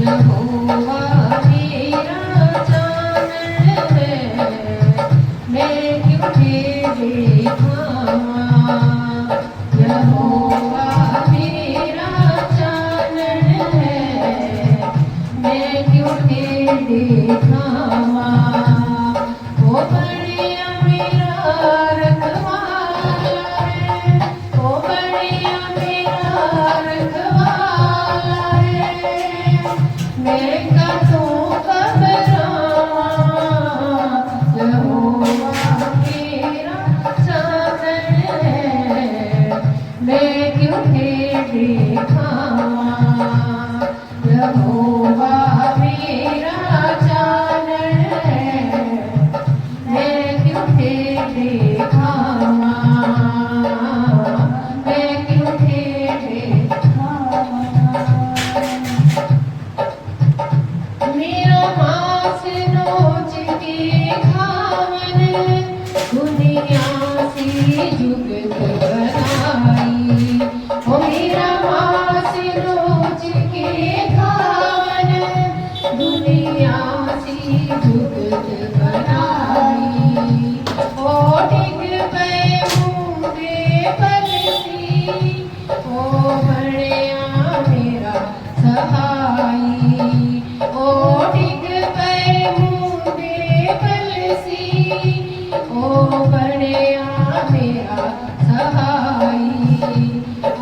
यहोवा मेरा चानन है, मैं क्यों तेरे खावा। यहोवा मेरा चानन है, मैं क्यों तेरे खावा। ओ बढ़िया मेरा रखवाला है, ओ बढ़िया मेरा रखवाला है, मैं कਦੋਂ घबरावा। यहोवा मेरा चानन है, मैं क्यों तेरे खावा। यहोवा मेरा चानन है, मैं क्यों तेरे खावा। मैं क्यों तेरे खावा। मेरा मांस नोच के खावन, दुनिया से जुगत बनाई। ओ मेरा मांस नोच के खावन, दुनिया से जुगत बनाई। ओ डिग पे मुंडे पलटी, ओ बढ़िया मेरा सहाई। ओ डिग पे मुंडे पलसी, ओ बढ़िया मेरा सहाई।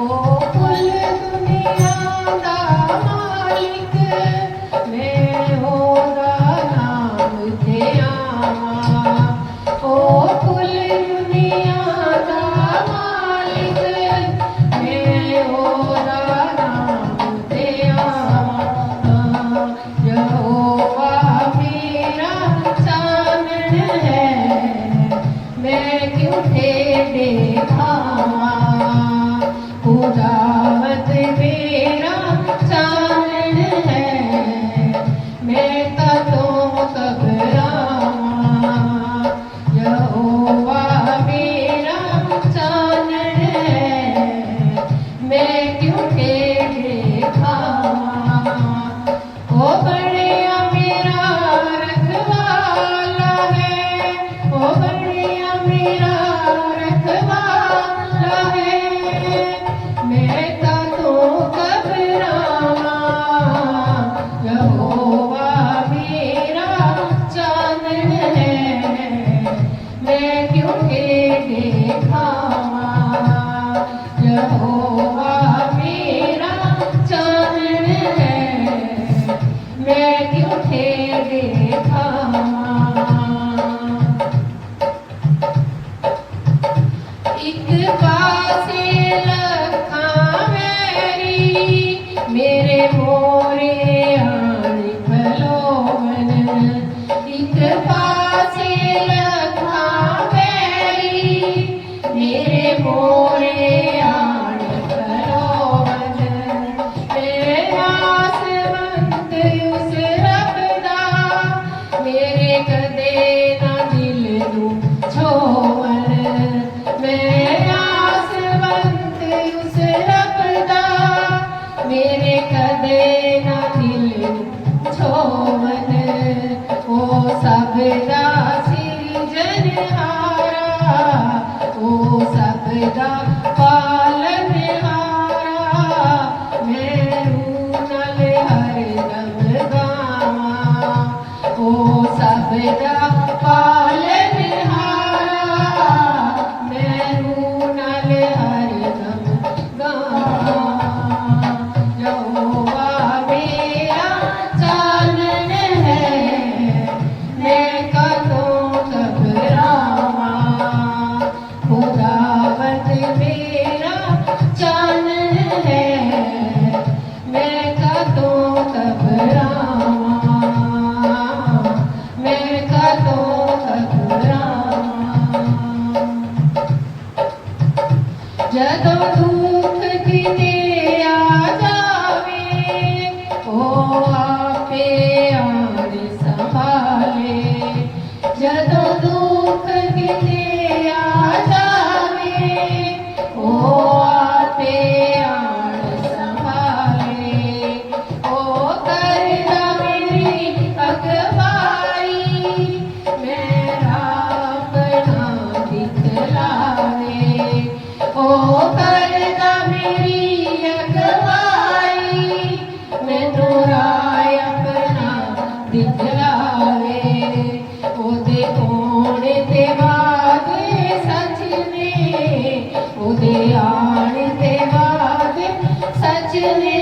ओ कुल दुनिया दा मालिक, मैं ओदा नाम ते आवा। ओ कुल दुनिया दा मालिक, मैं ओदा नाम ते आवा। यहोवा मेरा चानन है, मैं क्यों तेरे खावा। खुदावत मेरा चानन है, मैं कਦੋਂ घबरावा। यहोवा मेरा चानन है, मैं क्यों तेरे खावा। ओ बढ़िया मेरा रखवाला है, ओ बढ़िया मेरा रखवाला है, मैं कਦੋਂ घबरावा। यहोवा मेरा चानन है, मैं क्यों तेरे खावा। यहोवा मेरा चानन है, मैं क्यों तेरे खावा। एक पासे लखां वैरी, मेरे मोरे आन खलोवन। एक पासे लखां वैरी, मेरे मोरे आन खलोवन। मैं आसवंत उस रब दा, मेरे कदे ना दिल नूं छोवन। मैं आसवंत उस रब दा, मेरे कदे ना दिल सच ने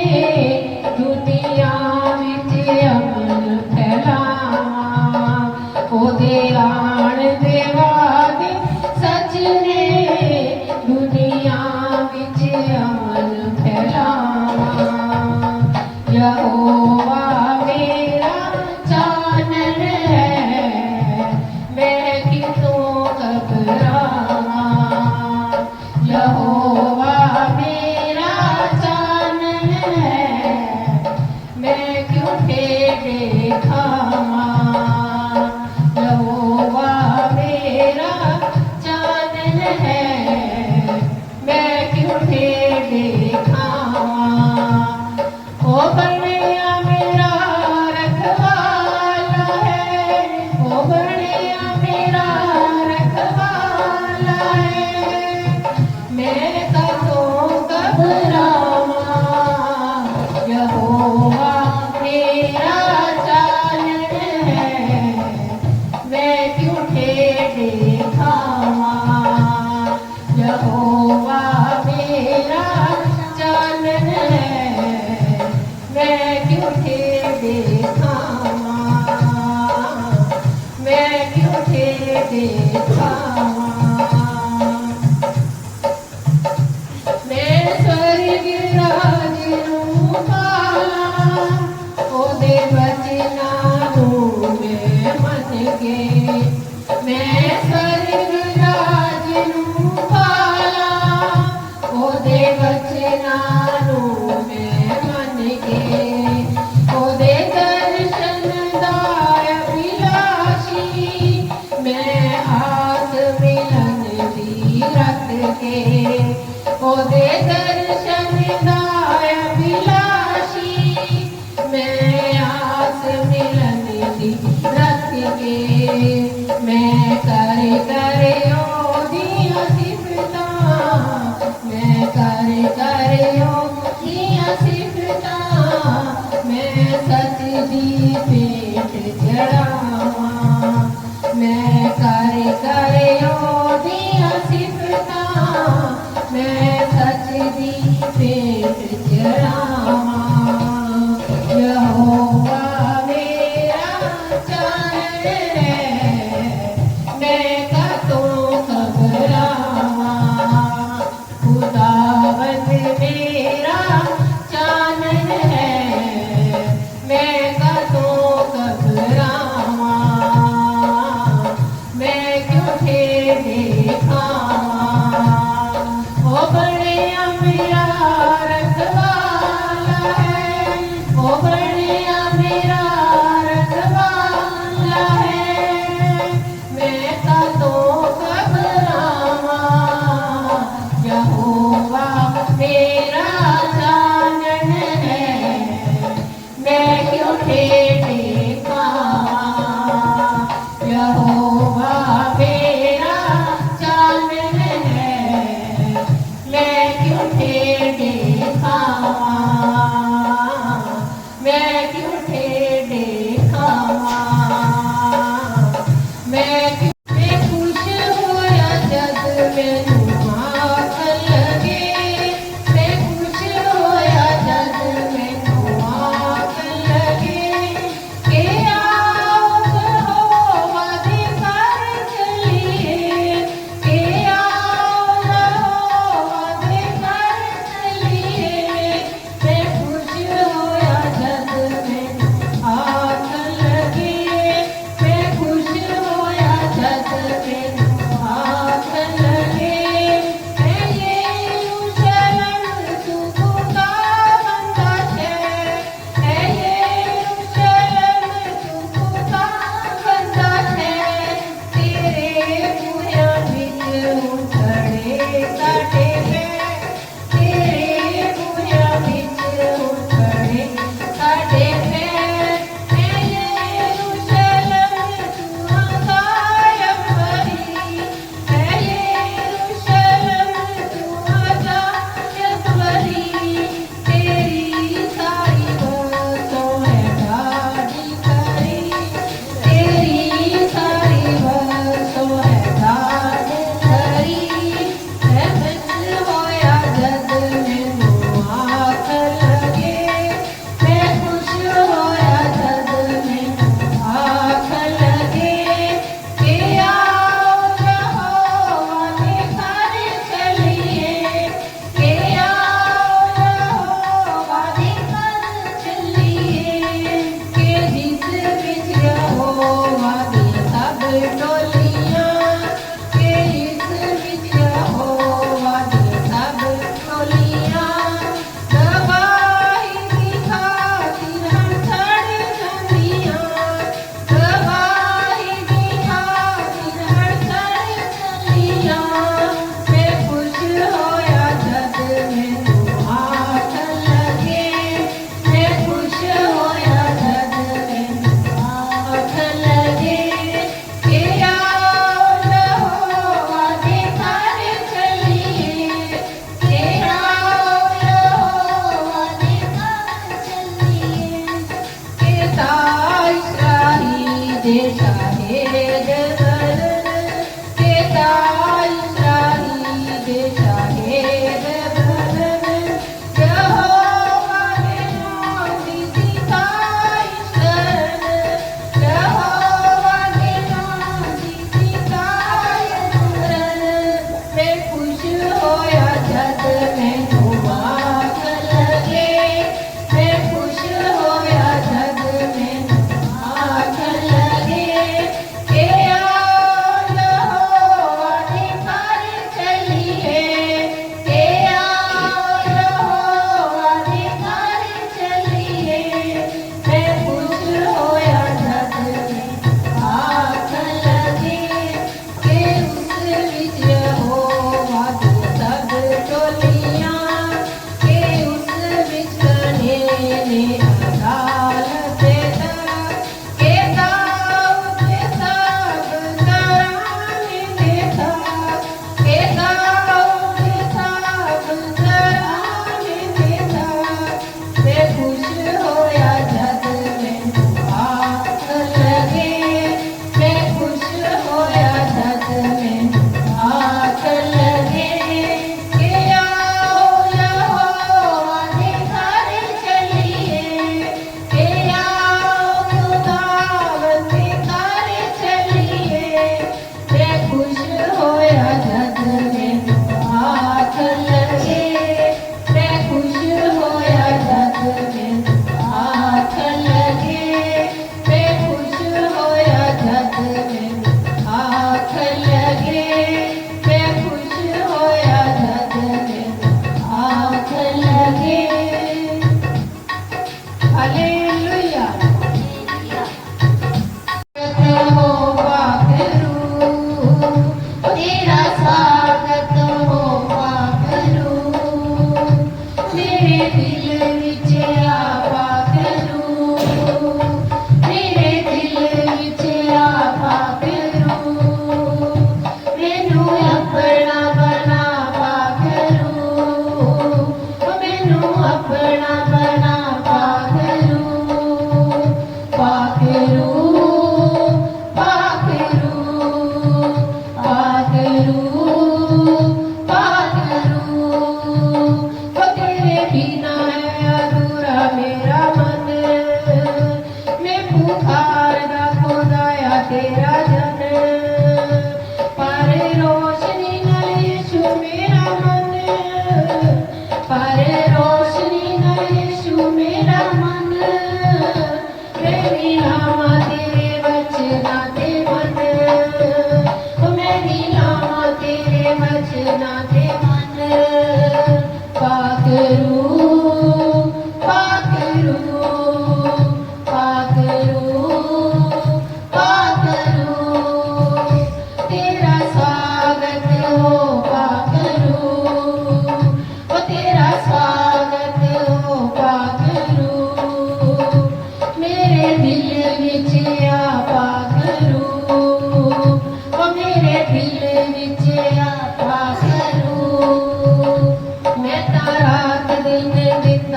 दुनिया विच अमन फैलावा ओदे आण दे वादे सच ने दुनिया विच अमन फैलावा यहोवा मेरा चानन है मैं कितों घबरावा यहोवा मेरा चानन है मैं क्यों टेढ़े खावा यहोवा मेरा चानन है मैं क्यों टेढ़े खावा ओ बनया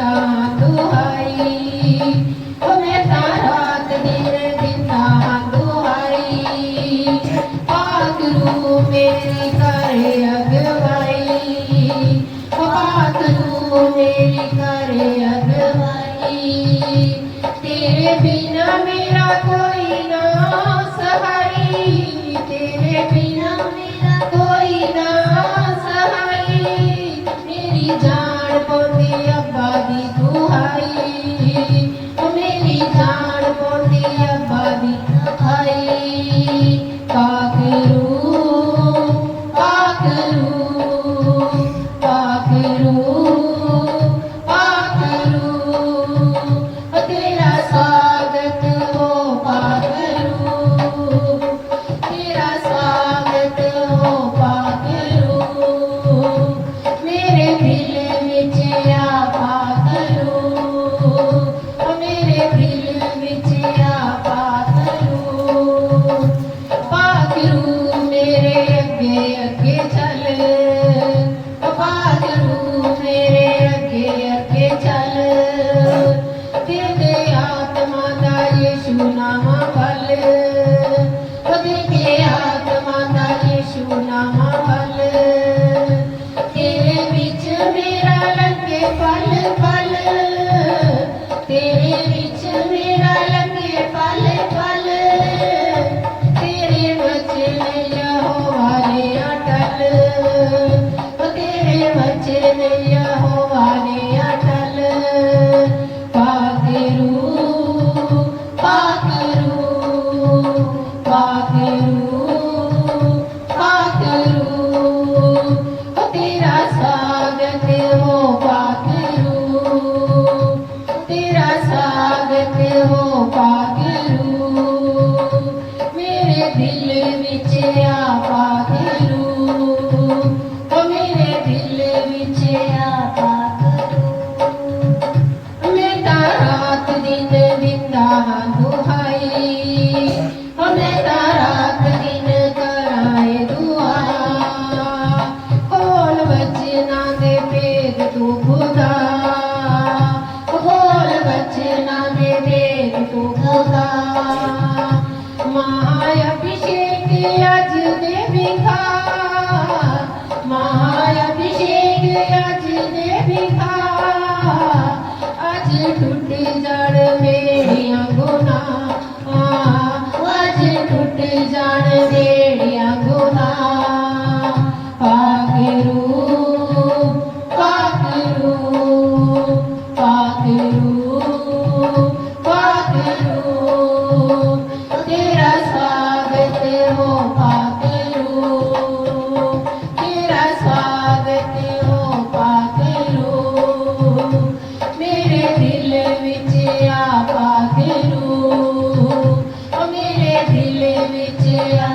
दिंदा दुहाई ओ मैं तां रात दिन दिंदा दुहाई पाकरू मेरी करे अगवाई ओ पाकरू मेरी करे अगवाई तेरे बिना मेरा कोई ना सहाई तेरे बिना मेरा कोई ना सहाई मेरी जान पोंदी अब्बा दी दुहाई ओ मेरी जान पोंदी अब्बा दी दुहाई पाकरू पाकरू पाकरू पाकरू ओ तेरा स्वागत हो पाकरू तेरा स्वागत हो पाकरू मेरे दिल विच आ पाकरू ओ मेरे दिल विच आ पाकरू पाकरू मेरे अगे अगे चल ओ पाकरू मेरे अगे अगे चल दे दे आत्मा दा यीशु नाम बल ओ दे दे आत्मा दा यीशु नाम बल तेरे विच मेरा लगे पल पल तेरे विच मेरा लगे पल पल तेरे वचन यहोवा ने अटल ओ तेरे वचन यहोवा ने अटल पाकरू पाकरू पाकरू पाकरू ओ तेरा स्वागत हो पाकरू तेरा स्वागत हो पाकरू मेरे दिल विच आ पाकरू ओ मेरे दिल विच आ पाकरू मैं तां रात दिन दिंदा दुहाई ओ मैं तां रात दिन कराए दुआ खोल वचना दे भेद तू खुदा खोल वचना दे भेद तू खुदा महाअभिषेक अज दे विखा महाअभिषेक अज दे विखा अज टूट जाण मेरिया गुनाह अज टूट जाण मेरिया गुनाह पाकरू पाकरू पाकरू पाकरू तेरा स्वागत हो पाकरू तेरा स्वागत हो पाकरू मेरे दिल विच आ पाकरू ओ मेरे दिल विच आ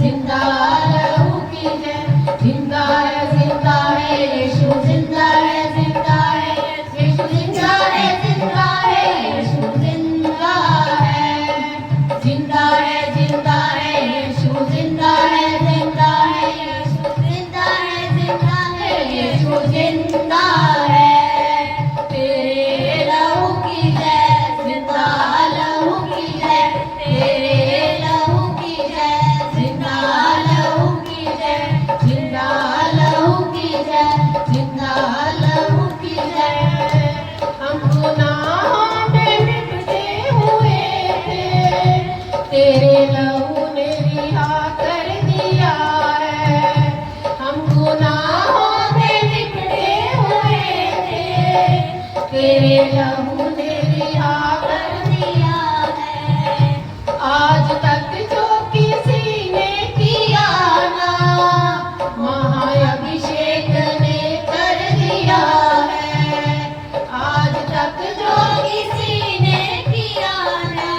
जिंदा लहू की जय। जिंदा है यीशु, जिंदा है यीशु, जिंदा है यीशु, जिंदा है। जिंदा है यीशु, जिंदा है यीशु, जिंदा है यीशु, जिंदा है। तेरे लहू की जय, जिंदा लहू की जय, तेरे लहू की जय, जिंदा लहू की जय, जिंदा लहू की जय, जिंदा लहू की जय। हम गुनाहों में लिपटे हुए थे, तेरे लहू ने रिहा कर दिया है। हम गुनाहों में लिपटे हुए थे, तेरे लहू ने रिहा कर दिया है। आज तक जो किसी ने किया ना, महाअभिषेक ने कर दिया है। आज तक जो किसी ने किया ना,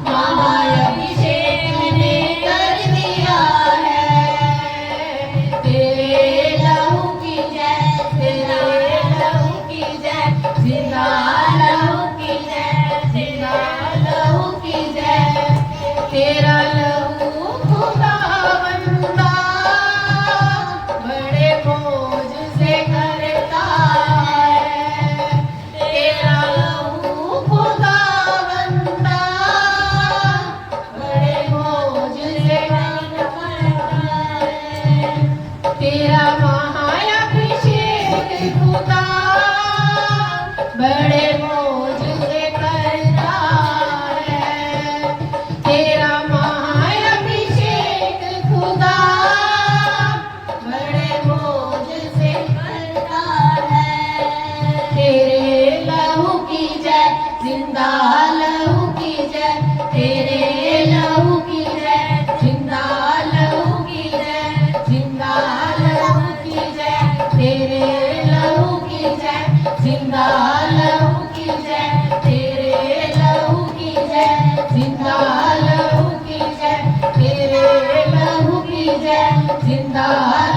महाअभिषेक ने कर दिया है। तेरे लहू की जय, तेरे लहू की जय, जिंदा लहू की जय, जिंदा लहू की जय। तेरा लहू खुदावंदा बड़े मौज से करता है। तेरा लहू खुदावंदा बड़े मौज से करता है। तेरा महाअभिषेक खुदा बड़े मौज से करता है। तेरा महाअभिषेक खुदा बड़े मौज से करता है। तेरे लहू की जय, जिंदा लहू की जय, तेरे लहू की जय, जिंदा लहू की जय, जिंदा लहू की जय, तेरे लहू की जय, जिंदा लहू की जय, तेरे लहू की जय, जिंदा लहू की जय, तेरे लहू की जय, जिंदा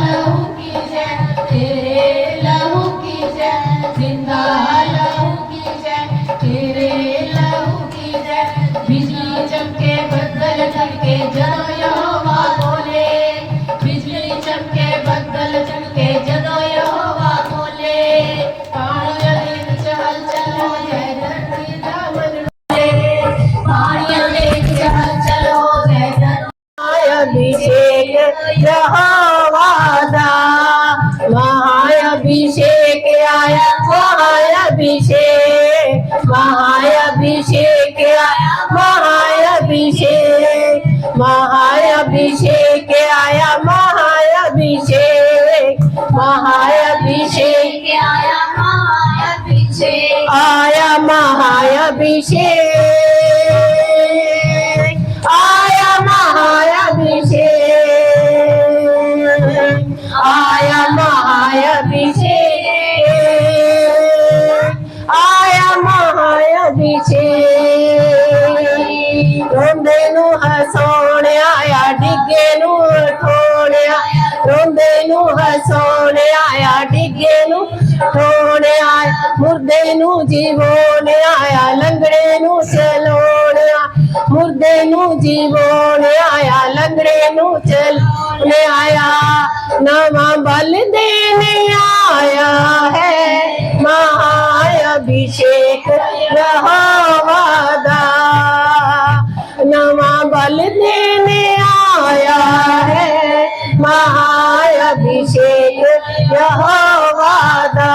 लहू की जय, तेरे लहू की जय, जिंदा लहू की जय, तेरे लहू की जय। बिजली चमके बदल चमके जनो यहोवा बोले, बिजली चमके बदल चमके जनो यहोवा बोले। पानियों में चहल चल हो जाए, धरती दामन डोले। पानियों में चहल चल हो जाए, महाअभिषेक यहोवा दा, महाअभिषेक आया, महाअभिषेक, महाअभिषेक आया, महाअभिषेक, महाअभिषेक आया, महाअभिषेक, महाअभिषेक आया, महाअभिषेक आया, महाअभिषेक आया, महाअभिषेक आया, महाअभिषेक आया, महाअभिषेक। रोंदे नू हसाने आया, डिगे नू उठाने आया, रोंदे नू हसाने आया, डिगे नू उठाने आया, मुर्दे नू जीवोने आया, लंगड़े नू चलोने आया, मुर्दे नू जीवोने आया, लंगड़े नू चलोने आया। नवा बल देने आया है, महाअभिषेक यहोवा दा, नवा बल देने आया है, महाअभिषेक यहोवा दा,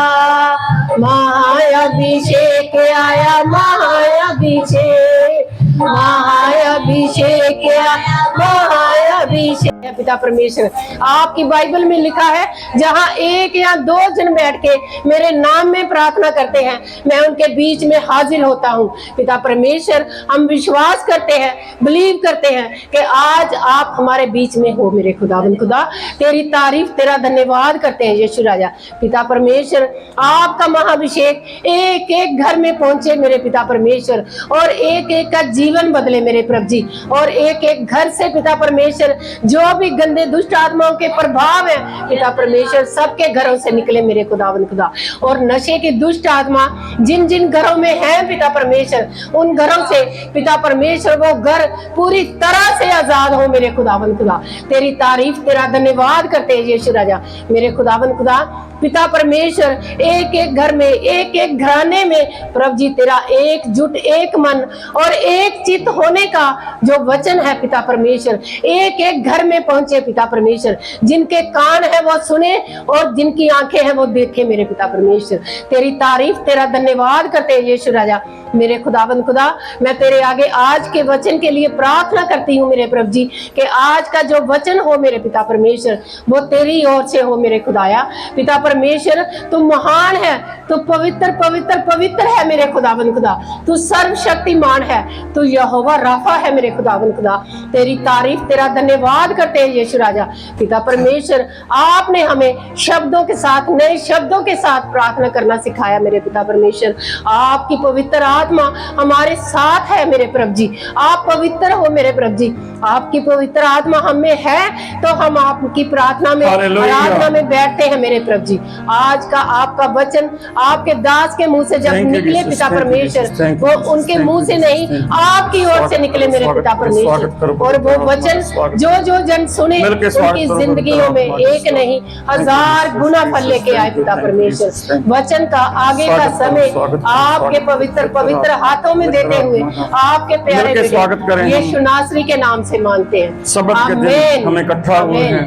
महाअभिषेक आया, महाअभिषेक, महाअभिषेक आया, महाअभिषेक। पिता परमेश्वर, आपकी बाइबल में लिखा है, जहां एक या दो जन बैठ के मेरे नाम में प्रार्थना करते हैं, मैं उनके बीच में हाजिर होता हूं। पिता परमेश्वर, हम विश्वास करते हैं, बिलीव करते हैं कि आज आप हमारे बीच में हो। मेरे खुदावंद खुदा, तेरी तारीफ, तेरा धन्यवाद करते हैं यीशु राजा। पिता परमेश्वर, आपका महाअभिषेक एक एक घर में पहुंचे मेरे पिता परमेश्वर, और एक एक का जीवन बदले मेरे प्रभु जी, और एक एक घर से पिता परमेश्वर जो भी गंदे दुष्ट आत्माओं के प्रभाव है पिता परमेश्वर सबके घरों से निकले मेरे खुदावन खुदा। और नशे की दुष्ट आत्मा जिन जिन घरों में है पिता परमेश्वर उन घरों से पिता परमेश्वर वो घर पूरी तरह से आजाद हो मेरे खुदावन खुदा। तेरी तारीफ तेरा धन्यवाद करते हैं यीशु राजा मेरे खुदावन खुदा। पिता परमेश्वर एक एक घर में एक एक घराने में प्रभु जी तेरा एकजुट एक मन और एक चित्त होने का जो वचन है पिता परमेश्वर एक एक घर में पहुंचे पिता परमेश्वर। जिनके कान है वो सुने और जिनकी आंखें हैं वो देखे मेरे पिता परमेश्वर। तेरी तारीफ तेरा धन्यवाद करते हैं यीशु राजा मेरे खुदावन खुदा। मैं तेरे आगे आज के वचन के लिए प्रार्थना करती हूँ मेरे प्रभु जी कि आज का जो वचन हो मेरे पिता परमेश्वर वो तेरी ओर से हो मेरे खुदाया। पिता परमेश्वर तू महान है, तू पवित्र पवित्र पवित्र है मेरे खुदावन खुदा। तू सर्वशक्तिमान है, तू यहोवा राफा है मेरे खुदावन खुदा। तेरी तारीफ तेरा धन्यवाद करते हैं यीशु राजा पिता परमेश्वर। आपने हमें शब्दों के साथ नए शब्दों के साथ प्रार्थना करना सिखाया मेरे पिता परमेश्वर। आपकी पवित्र आत्मा हमारे साथ है मेरे प्रभु जी। आप पवित्र हो मेरे प्रभु जी। आपकी पवित्र आत्मा हमें है तो हम आपकी प्रार्थना में आराधना में बैठते हैं मेरे प्रभु जी। आज का आपका वचन आपके दास के मुंह से जब निकले पिता परमेश्वर वो उनके मुंह से नहीं आपकी ओर से निकले मेरे पिता परमेश्वर। और वो वचन जो जो जन सुने उनकी जिंदगियों में एक नहीं 1000 गुना फल लेके आए पिता परमेश्वर। वचन का आगे का समय आपके पवित्र पवित्र हाथों में देते हुए आपके प्यारे बेटे यीशु नासरी के नाम से मांगते हैं। सबत के दिन हम इकट्ठा हुए हैं,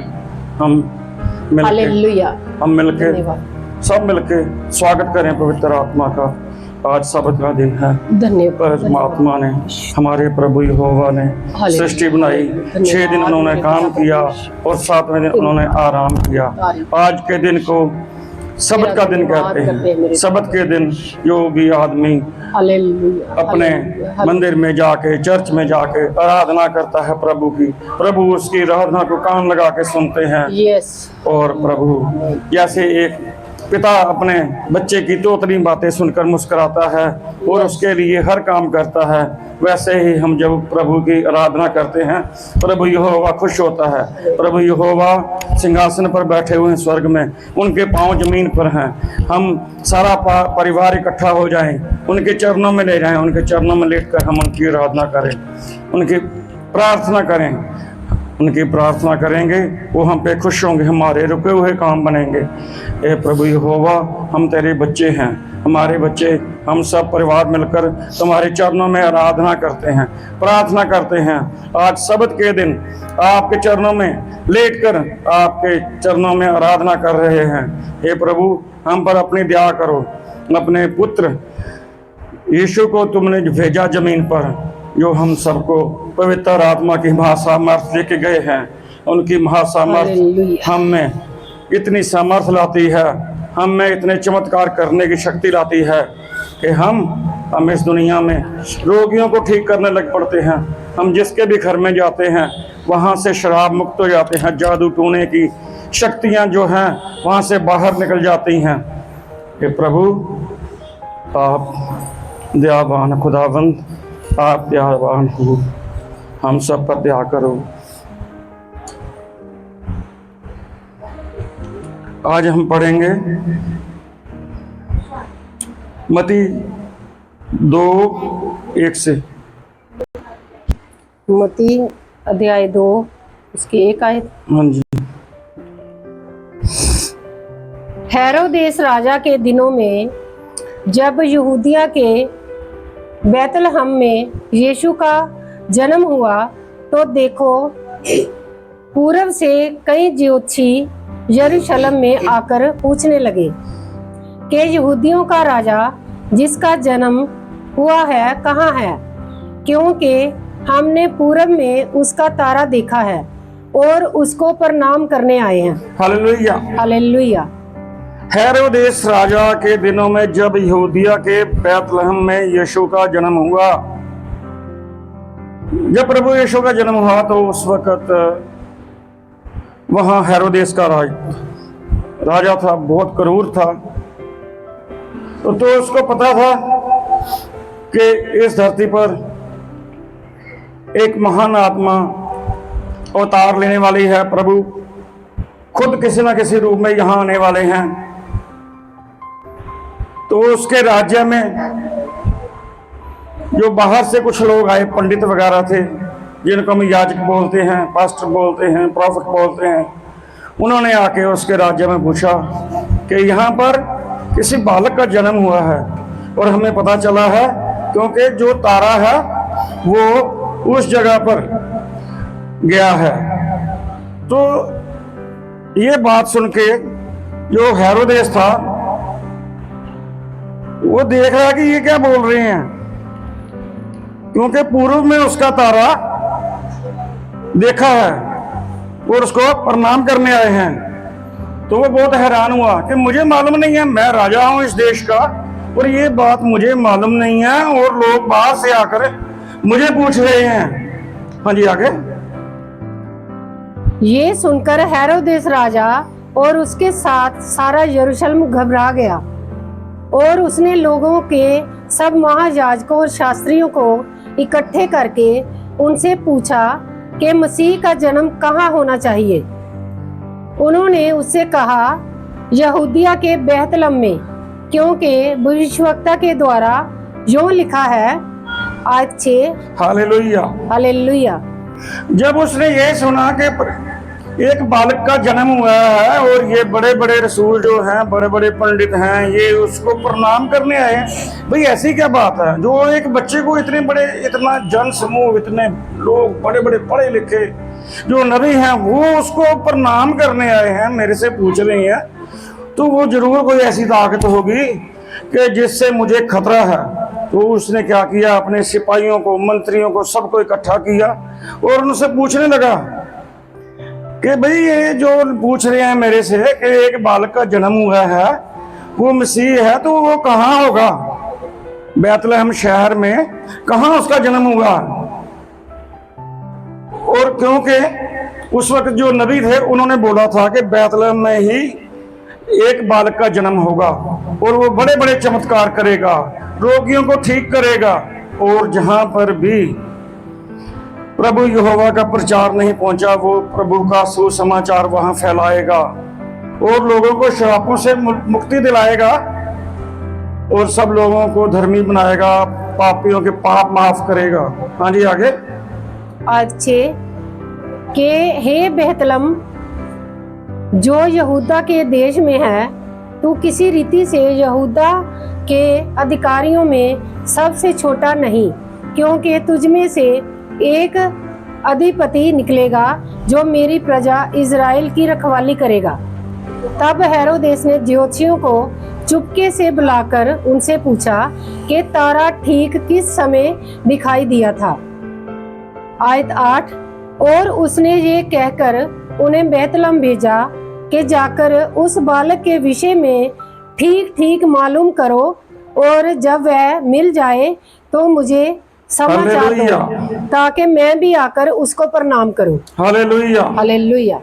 हम मिलके सब मिलके स्वागत करें पवित्र आत्मा का। आज सबत का दिन है। परमात्मा ने हमारे प्रभु यहोवा ने सृष्टि बनाई, 6 दिन उन्होंने काम किया और 7वें दिन उन्होंने आराम किया। आज के दिन को सबत का दिन कहते हैं। सबत के दिन जो भी आदमी अपने मंदिर में जाके चर्च में जाके आराधना करता है प्रभु की, प्रभु उसकी आराधना को कान लगा के सुनते हैं। और प्रभु जैसे एक पिता अपने बच्चे की तोतली बातें सुनकर मुस्कुराता है और उसके लिए हर काम करता है, वैसे ही हम जब प्रभु की आराधना करते हैं प्रभु यहोवा खुश होता है। प्रभु यहोवा सिंहासन पर बैठे हुए हैं स्वर्ग में, उनके पांव जमीन पर हैं। हम सारा परिवार इकट्ठा हो जाएं, उनके चरणों में ले जाएं, उनके चरणों में लेटकर हम उनकी आराधना करें, उनकी प्रार्थना करें। उनकी प्रार्थना करेंगे वो हम पे खुश होंगे, हमारे रुके हुए काम बनेंगे। ए प्रभु यहोवा हम तेरे बच्चे हैं, हमारे बच्चे हम सब परिवार मिलकर तुम्हारे चरणों में आराधना करते हैं, प्रार्थना करते हैं। आज सबत के दिन आपके चरणों में लेटकर आपके चरणों में आराधना कर रहे हैं। हे प्रभु हम पर अपनी दया करो। अपने पुत्र यीशु को तुमने भेजा जमीन पर, जो हम सबको पवित्र आत्मा की महासामर्थ लेके गए हैं। उनकी महासामर्थ हम में इतनी सामर्थ्य लाती है, हम में इतने चमत्कार करने की शक्ति लाती है कि हम इस दुनिया में रोगियों को ठीक करने लग पड़ते हैं। हम जिसके भी घर में जाते हैं वहाँ से शराब मुक्त हो जाते हैं, जादू टोने की शक्तियाँ जो हैं वहाँ से बाहर निकल जाती हैं। कि प्रभु आप दयावान खुदावंद, आप दयावान हो, हम सब पर दया करो। आज हम पढ़ेंगे मत्ती 2:1 से। मत्ती अध्याय 2 उसकी 1 आयत। हाँ जी। हेरोदेस राजा के दिनों में जब यहूदिया के बैतलहम में यीशु का जन्म हुआ तो देखो पूर्व से कई ज्योतिषी यरूशलेम में आकर पूछने लगे कि यहूदियों का राजा जिसका जन्म हुआ है कहाँ है, क्योंकि हमने पूर्व में उसका तारा देखा है और उसको प्रणाम करने आए हैं। Hallelujah hallelujah. हेरोदेस राजा के दिनों में जब यहूदिया के बैतलहम में यीशु का जन्म हुआ, जब प्रभु यीशु का जन्म हुआ तो उस वक्त वहां हेरोदेस का राजा था, बहुत क्रूर था। तो उसको पता था कि इस धरती पर एक महान आत्मा अवतार लेने वाली है, प्रभु खुद किसी ना किसी रूप में यहाँ आने वाले हैं। तो उसके राज्य में जो बाहर से कुछ लोग आए, पंडित वगैरह थे, जिनको हम याजक बोलते हैं, पास्टर बोलते हैं, प्रॉफिट बोलते हैं, उन्होंने आके उसके राज्य में पूछा कि यहाँ पर किसी बालक का जन्म हुआ है। और हमें पता चला है क्योंकि जो तारा है वो उस जगह पर गया है। तो ये बात सुन के जो हेरोदेस था वो देख रहा कि ये क्या बोल रहे हैं, क्योंकि पूर्व में उसका तारा देखा है और उसको प्रणाम करने आए हैं। तो वो बहुत हैरान हुआ कि मुझे मालूम नहीं है, मैं राजा हूं इस देश का और ये बात मुझे मालूम नहीं है, और लोग बाहर से आकर मुझे पूछ रहे हैं। हाँ जी, आगे। ये सुनकर हेरोदेस राजा और उसके साथ सारा यरूशलेम घबरा गया, और उसने लोगों के सब महायाजकों और शास्त्रियों को इकट्ठे करके उनसे पूछा कि मसीह का जन्म कहाँ होना चाहिए। उन्होंने उससे कहा, यहूदिया के बैतलहम में, क्योंकि भविष्यवक्ता के द्वारा जो लिखा है। आयत 6। Hallelujah, hallelujah. जब उसने ये सुना कि एक बालक का जन्म हुआ है और ये बड़े बड़े रसूल जो हैं, बड़े बड़े पंडित हैं, ये उसको प्रणाम करने आए हैं। भाई ऐसी क्या बात है जो एक बच्चे को इतना जन समूह, इतने लोग बड़े बड़े पढ़े लिखे जो नबी हैं, वो उसको प्रणाम करने आए हैं, मेरे से पूछ रहे हैं। तो वो जरूर कोई ऐसी ताकत होगी कि जिससे मुझे खतरा है। तो उसने क्या किया, अपने सिपाहियों को, मंत्रियों को, सबको इकट्ठा किया और उनसे पूछने लगा कि भाई ये जो पूछ रहे हैं मेरे से कि एक बालक का जन्म हुआ है, वो मसीह है, तो वो कहाँ होगा? बैतलहम शहर में कहाँ उसका जन्म हुआ? और क्योंकि उस वक्त जो नबी थे उन्होंने बोला था कि बैतलहम में ही एक बालक का जन्म होगा और वो बड़े बड़े चमत्कार करेगा, रोगियों को ठीक करेगा, और जहां पर भी प्रभु यहोवा का प्रचार नहीं पहुंचा, वो प्रभु का सुसमाचार वहां फैलाएगा और लोगों को श्रापों से मुक्ति दिलाएगा और सब लोगों को धर्मी बनाएगा, पापियों के पाप माफ करेगा। हाँ जी, आगे। अच्छे के हे बैतलहम जो यहूदा के देश में है, तू किसी रीति से यहूदा के अधिकारियों में सबसे छोटा नहीं, क्योंकि तुझ में से एक अधिपति निकलेगा जो मेरी प्रजा इज़राइल की रखवाली करेगा। तब हेरोदेस ने ज्योतिषियों को चुपके से बुलाकर उनसे पूछा कि तारा ठीक किस समय दिखाई दिया था। आयत 8। और उसने ये कहकर उन्हें बैतलहम भेजा कि जाकर उस बालक के विषय में ठीक ठीक मालूम करो, और जब वह मिल जाए तो मुझे समाचार दो, ताकि मैं भी आकर उसको प्रणाम करूं। Hallelujah, hallelujah.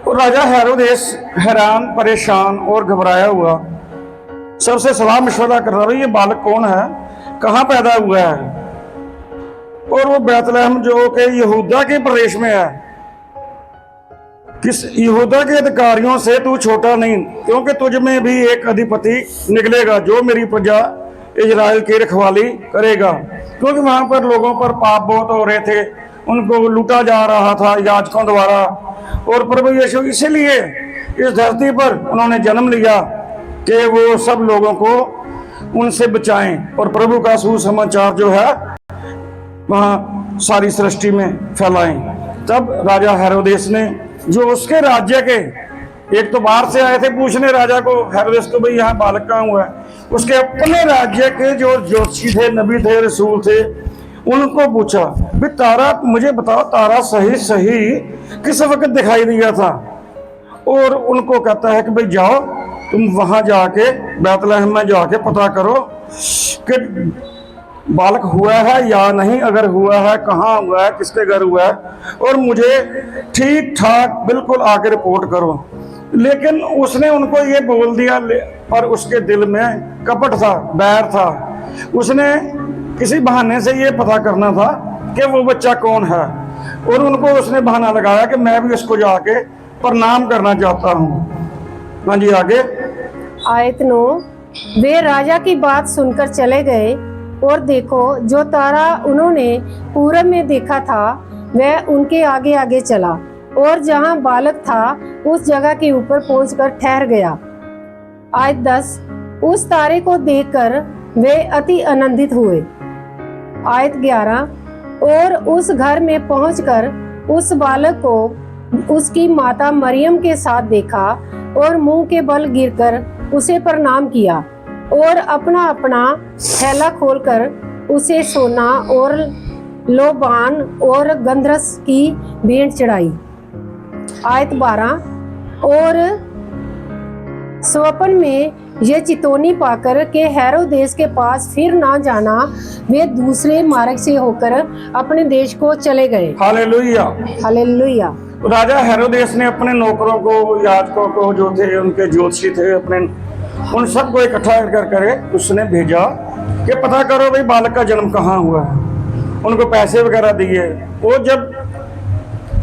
और राजा हेरोदेस हैरान, परेशान और घबराया हुआ सबसे सलाह मशवरा कर रहा है, ये बालक कौन है, कहाँ पैदा हुआ है। और वो बैतलहम जो कि यहूदा के प्रदेश में है, किस यहूदा के अधिकारियों से तू छोटा नहीं, क्योंकि तुझ में भी एक अधिपति निकलेगा जो मेरी प्रजा इजराइल की रखवाली करेगा। क्योंकि वहां पर लोगों पर पाप बहुत हो रहे थे, उनको लूटा जा रहा था याजकों द्वारा, और प्रभु यीशु इसीलिए इस धरती पर उन्होंने जन्म लिया कि वो सब लोगों को उनसे बचाएं और प्रभु का सुसमाचार जो है वहाँ सारी सृष्टि में फैलाएं। तब राजा हेरोदेस ने, जो उसके राज्य के, एक तो बाहर से आए थे पूछने राजा को, हेरोदेस को, भाई यहाँ बालक कहाँ हुआ है, उसके अपने राज्य के जो ज्योतिषी थे, नबी थे, रसूल थे, उनको पूछा, भाई तारा मुझे बताओ, तारा सही सही किस वक्त दिखाई दिया था। और उनको कहता है कि भाई जाओ तुम वहां जाके बैतलहम में जाके पता करो कि बालक हुआ है या नहीं, अगर हुआ है कहाँ हुआ है, किसके घर हुआ है, और मुझे ठीक ठाक बिल्कुल आके रिपोर्ट करो। लेकिन उसने उनको ये बोल दिया, पर उसके दिल में कपट था, बैर था। उसने किसी बहाने से ये पता करना था कि वो बच्चा कौन है, और उनको उसने बहाना लगाया कि मैं भी उसको जाके प्रणाम करना चाहता हूँ। हाँ जी, आगे। आयत 9, वे राजा की बात सुनकर चले गए और देखो जो तारा उन्होंने पूरब में देखा था वह उनके आगे आगे चला और जहाँ बालक था उस जगह के ऊपर पहुंचकर ठहर गया। आयत 10, उस तारे को देखकर वे अति आनंदित हुए। आयत 11, और उस घर में पहुंचकर उस बालक को उसकी माता मरियम के साथ देखा और मुंह के बल गिरकर उसे प्रणाम किया और अपना अपना थैला खोलकर उसे सोना और लोबान और गंधरस की भेंट चढ़ाई। आयत 12, और स्वप्न में यह चितौनी पाकर के हेरोदेस के पास फिर ना जाना, वे दूसरे मार्ग से होकर अपने देश को चले गए। Hallelujah, hallelujah. राजा हेरोदेस ने अपने नौकरों को, याजकों को, जो थे उनके ज्योतिषी थे, अपने उन सबको इकट्ठा कर उसने भेजा कि पता करो भाई बालक का जन्म कहाँ हुआ है। उनको पैसे वगैरह दिए। वो जब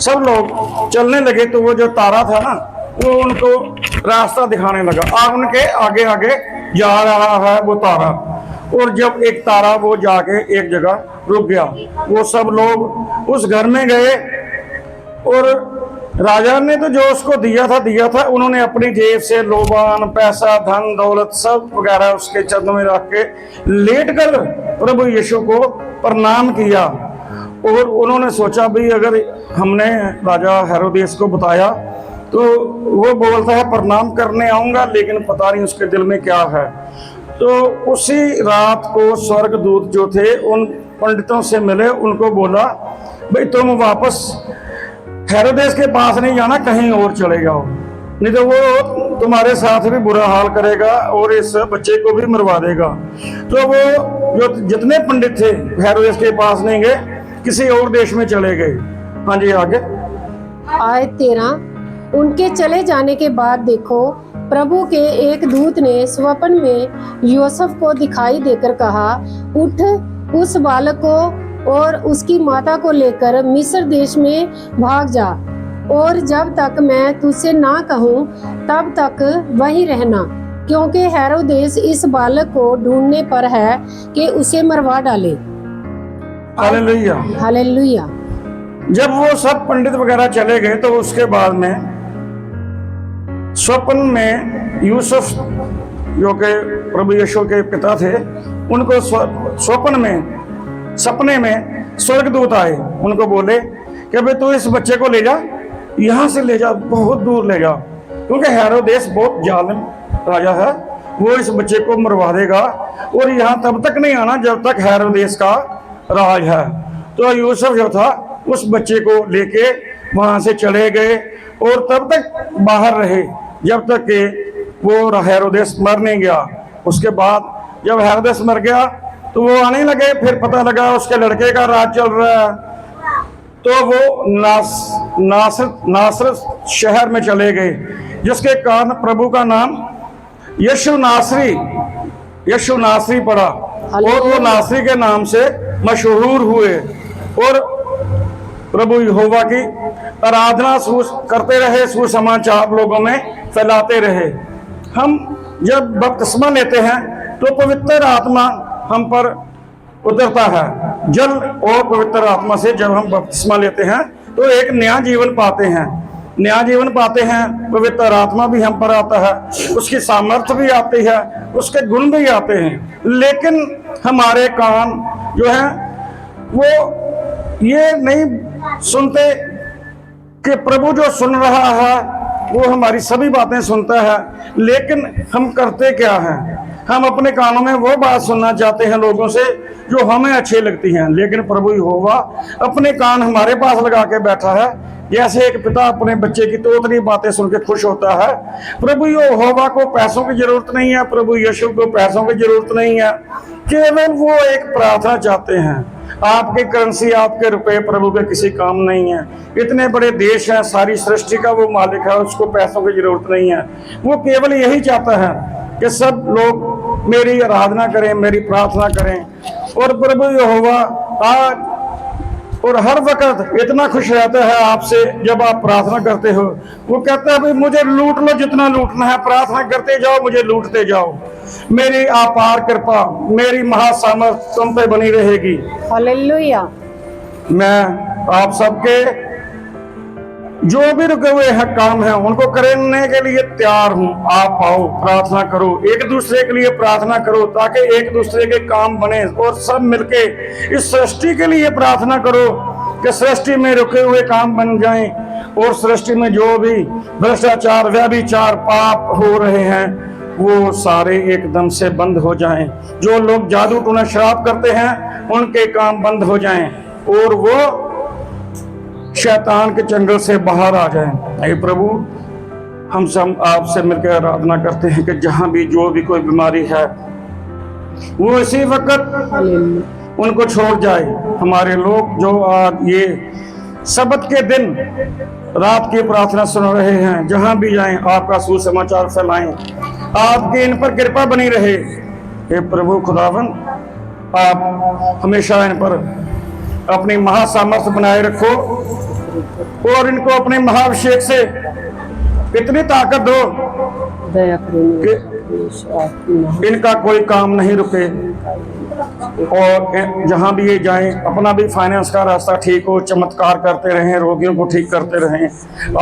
सब लोग चलने लगे तो वो जो तारा था ना, वो उनको रास्ता दिखाने लगा। उनके आगे आगे जा रहा है वो तारा। और जब एक तारा वो जाके एक जगह रुक गया, वो सब लोग उस घर में गए और राजा ने तो जो उसको दिया था, उन्होंने अपनी जेब से लोबान, पैसा, धन दौलत सब वगैरह उसके चरणों में रख के लेट कर प्रभु यीशु को प्रणाम किया। और उन्होंने सोचा भाई अगर हमने राजा हेरोदेस को बताया तो वो बोलता है प्रणाम करने आऊंगा, लेकिन पता नहीं उसके दिल में क्या है। तो उसी रात को स्वर्गदूत जो थे उन पंडितों से मिले, उनको बोला भाई तुम वापस हेरोदेस के पास नहीं जाना, कहीं और चले जाओ, नहीं तो वो तुम्हारे साथ भी बुरा हाल करेगा और इस बच्चे को भी मरवा देगा। तो वो जो जितने पंडित थे हेरोदेस के पास नहीं गए, किसी और देश में चले गए। हाँ जी, आगे। आयत 13, उनके चले जाने के बाद देखो प्रभु के एक दूत ने स्वप्न में यूसुफ को दिखाई देकर कहा, उठ उस बालक को और उसकी माता को लेकर मिस्र देश में भाग जा, और जब तक मैं तुझसे ना कहूँ तब तक वहीं रहना, क्योंकि हेरोदेस इस बालक को ढूंढने पर है कि उसे मरवा डाले। Hallelujah, hallelujah. जब वो सब पंडित वगैरह चले गए तो उसके बाद में स्वप्न में यूसुफ जो के प्रभु यीशु के पिता थे, उनको सपने में स्वर्गदूत आए, उनको बोले कि भाई तू इस बच्चे को ले जा, यहाँ से ले जा, बहुत दूर ले जा, क्योंकि हेरोदेस बहुत जालिम राजा है, वो इस बच्चे को मरवा देगा और यहाँ तब तक नहीं आना जब तक हेरोदेस का राज है। तो यूसुफ जो था उस बच्चे को लेके वहां से चले गए और तब तक बाहर रहे जब तक कि वो हेरोदेस मर नहीं गया। उसके बाद जब हेरोदेस मर गया तो वो आने लगे, फिर पता लगा उसके लड़के का राज चल रहा है, तो वो नासर शहर में चले गए, जिसके कारण प्रभु का नाम यीशु नासरी पड़ा और वो नासरी के नाम से मशहूर हुए और प्रभु यहोवा की आराधना करते रहे, सुसमाचार लोगों में फैलाते रहे। हम जब बपतिस्मा लेते हैं तो पवित्र आत्मा हम पर उतरता है। जल और पवित्र आत्मा से जब हम बपतिस्मा लेते हैं तो एक नया जीवन पाते हैं, पवित्र आत्मा भी हम पर आता है, उसकी सामर्थ्य भी आती है, उसके गुण भी आते हैं। लेकिन हमारे कान जो है वो ये नहीं सुनते कि प्रभु जो सुन रहा है वो हमारी सभी बातें सुनता है, लेकिन हम करते क्या हैं? हम अपने कानों में वो बात सुनना चाहते हैं लोगों से जो हमें अच्छी लगती हैं, लेकिन प्रभु यहोवा अपने कान हमारे पास लगा के बैठा है। जैसे एक पिता अपने बच्चे की तोतली बातें सुन के खुश होता है, प्रभु यहोवा को पैसों की जरूरत नहीं है, प्रभु यीशु को पैसों की जरूरत नहीं है, केवल वो एक प्रार्थना चाहते हैं। आपकी करेंसी, आपके रुपए प्रभु के किसी काम नहीं है। इतने बड़े देश है, सारी सृष्टि का वो मालिक है, उसको पैसों की जरूरत नहीं है। वो केवल यही चाहता है कि सब लोग मेरी आराधना करें, मेरी प्रार्थना करें। और प्रभु यहोवा आज और हर वक्त इतना खुश रहता है आपसे जब आप प्रार्थना करते हो। वो कहता है भाई मुझे लूट लो जितना लूटना है, प्रार्थना करते जाओ, मुझे लूटते जाओ। मेरी अपार कृपा, मेरी महासामर्थ तुम पे बनी रहेगी। हालेलुया। मैं आप सबके जो भी रुके हुए हैं काम है उनको करने के लिए तैयार हूं। आप आओ, प्रार्थना करो, एक दूसरे के लिए प्रार्थना करो ताकि एक दूसरे के काम बने और सब मिलके इस सृष्टि के लिए प्रार्थना करो कि सृष्टि में रुके हुए काम बन जाएं और सृष्टि में जो भी भ्रष्टाचार, व्यभिचार, पाप हो रहे हैं वो सारे एकदम से बंद हो जाएं। जो लोग जादू टोना शराब करते हैं उनके काम बंद हो जाएं और वो शैतान के चंगल से बाहर आ जाएं। हे प्रभु, हम सब आपसे मिलकर आराधना करते हैं कि जहां भी जो भी कोई बीमारी है वो इसी वक्त उनको छोड़ जाए। हमारे लोग जो आज ये सबत के दिन रात की प्रार्थना सुन रहे हैं, जहां भी जाएं आपका सुसमाचार फैलाएं, आपकी इन पर कृपा बनी रहे। हे प्रभु खुदावन, आप हमेशा इन पर अपनी महासामर्थ बनाए रखो और इनको अपने महाअभिषेक से इतनी ताकत दो कि इनका कोई काम नहीं रुके और जहां भी ये जाएं अपना भी फाइनेंस का रास्ता ठीक हो, चमत्कार करते रहें, रोगियों को ठीक करते रहें,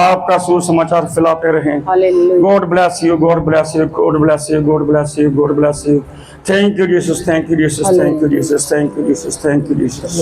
आपका सुसमाचार फैलाते रहें। God bless you, God bless you, God bless you, God bless you, God bless you. Thank you Jesus, thank you Jesus, thank you Jesus, thank you Jesus, thank you Jesus.